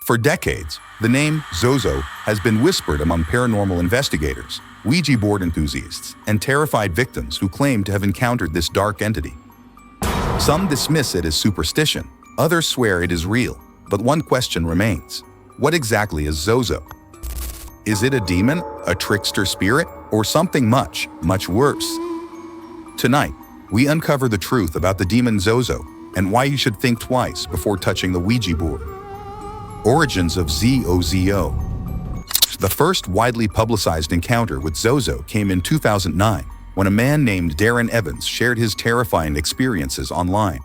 For decades, the name Zozo has been whispered among paranormal investigators, Ouija board enthusiasts, and terrified victims who claim to have encountered this dark entity. Some dismiss it as superstition, others swear it is real, but one question remains. What exactly is Zozo? Is it a demon, a trickster spirit, or something much, much worse? Tonight, we uncover the truth about the demon Zozo and why you should think twice before touching the Ouija board. Origins of Zozo. The first widely publicized encounter with Zozo came in 2009 when a man named Darren Evans shared his terrifying experiences online.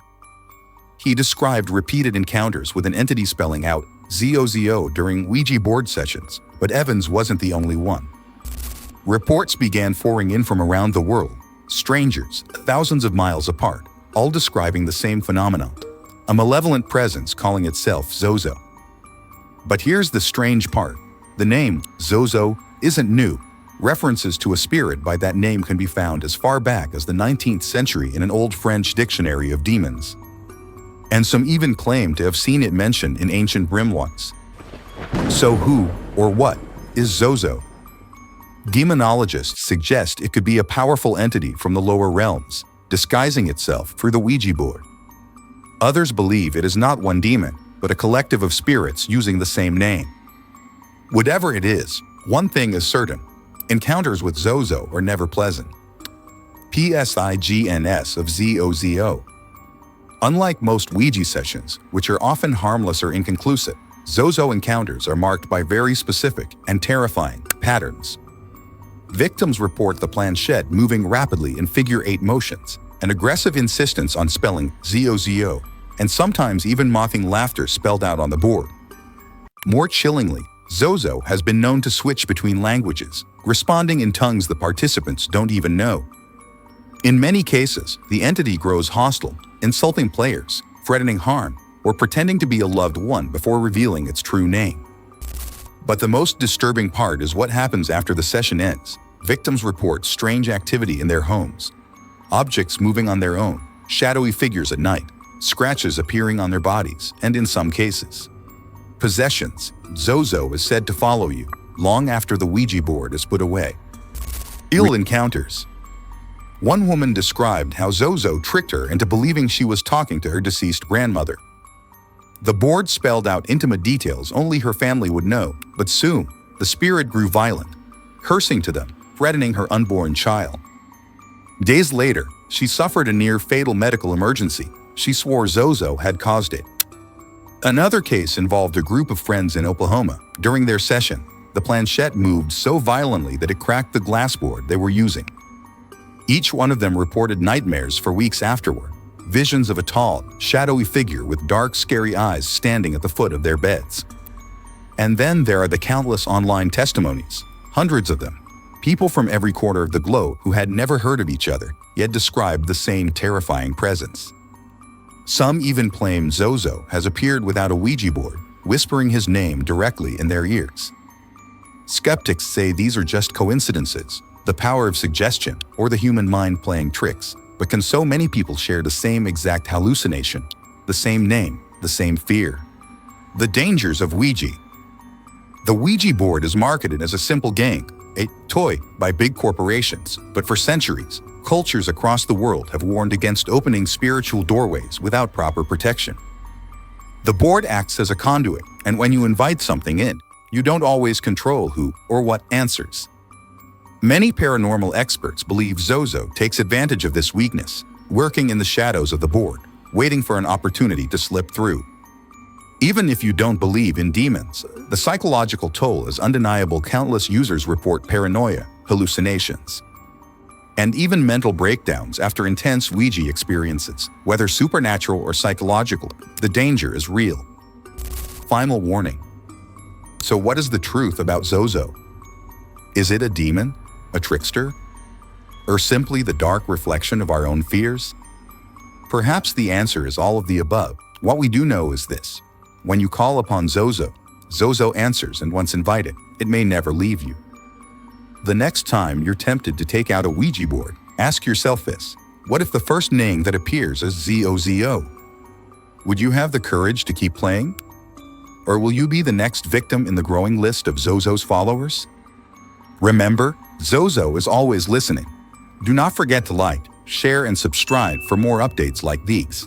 He described repeated encounters with an entity spelling out Zozo during Ouija board sessions, but Evans wasn't the only one. Reports began pouring in from around the world, strangers, thousands of miles apart, all describing the same phenomenon, a malevolent presence calling itself Zozo. But here's the strange part. The name Zozo isn't new. References to a spirit by that name can be found as far back as the 19th century in an old French dictionary of demons. And some even claim to have seen it mentioned in ancient grimoires. So who, or what, is Zozo? Demonologists suggest it could be a powerful entity from the lower realms, disguising itself through the Ouija board. Others believe it is not one demon, but a collective of spirits using the same name. Whatever it is, one thing is certain. Encounters with Zozo are never pleasant. PSIGNS of Zozo. Unlike most Ouija sessions, which are often harmless or inconclusive, Zozo encounters are marked by very specific and terrifying patterns. Victims report the planchette moving rapidly in figure-8 motions, an aggressive insistence on spelling Zozo, and sometimes even mocking laughter spelled out on the board. More chillingly, Zozo has been known to switch between languages, responding in tongues the participants don't even know. In many cases, the entity grows hostile, insulting players, threatening harm, or pretending to be a loved one before revealing its true name. But the most disturbing part is what happens after the session ends. Victims report strange activity in their homes, objects moving on their own, shadowy figures at night, scratches appearing on their bodies, and in some cases, possessions. Zozo is said to follow you long after the Ouija board is put away. Ill encounters. One woman described how Zozo tricked her into believing she was talking to her deceased grandmother. The board spelled out intimate details only her family would know, but soon, the spirit grew violent, cursing to them, threatening her unborn child. Days later, she suffered a near-fatal medical emergency. She swore Zozo had caused it. Another case involved a group of friends in Oklahoma. During their session, the planchette moved so violently that it cracked the glass board they were using. Each one of them reported nightmares for weeks afterward, visions of a tall, shadowy figure with dark, scary eyes standing at the foot of their beds. And then there are the countless online testimonies, hundreds of them, people from every corner of the globe who had never heard of each other, yet described the same terrifying presence. Some even claim Zozo has appeared without a Ouija board, whispering his name directly in their ears. Skeptics say these are just coincidences, the power of suggestion, or the human mind playing tricks. But can so many people share the same exact hallucination, the same name, the same fear? The dangers of Ouija. The Ouija board is marketed as a simple game, a toy by big corporations, but for centuries, cultures across the world have warned against opening spiritual doorways without proper protection. The board acts as a conduit, and when you invite something in, you don't always control who or what answers. Many paranormal experts believe Zozo takes advantage of this weakness, working in the shadows of the board, waiting for an opportunity to slip through. Even if you don't believe in demons, the psychological toll is undeniable. Countless users report paranoia, hallucinations, and even mental breakdowns after intense Ouija experiences. Whether supernatural or psychological, the danger is real. Final warning. So what is the truth about Zozo? Is it a demon, a trickster, or simply the dark reflection of our own fears? Perhaps the answer is all of the above. What we do know is this: when you call upon Zozo, Zozo answers, and once invited, it may never leave you. The next time you're tempted to take out a Ouija board, ask yourself this: what if the first name that appears is Zozo? Would you have the courage to keep playing? Or will you be the next victim in the growing list of Zozo's followers? Remember, Zozo is always listening. Do not forget to like, share, and subscribe for more updates like these.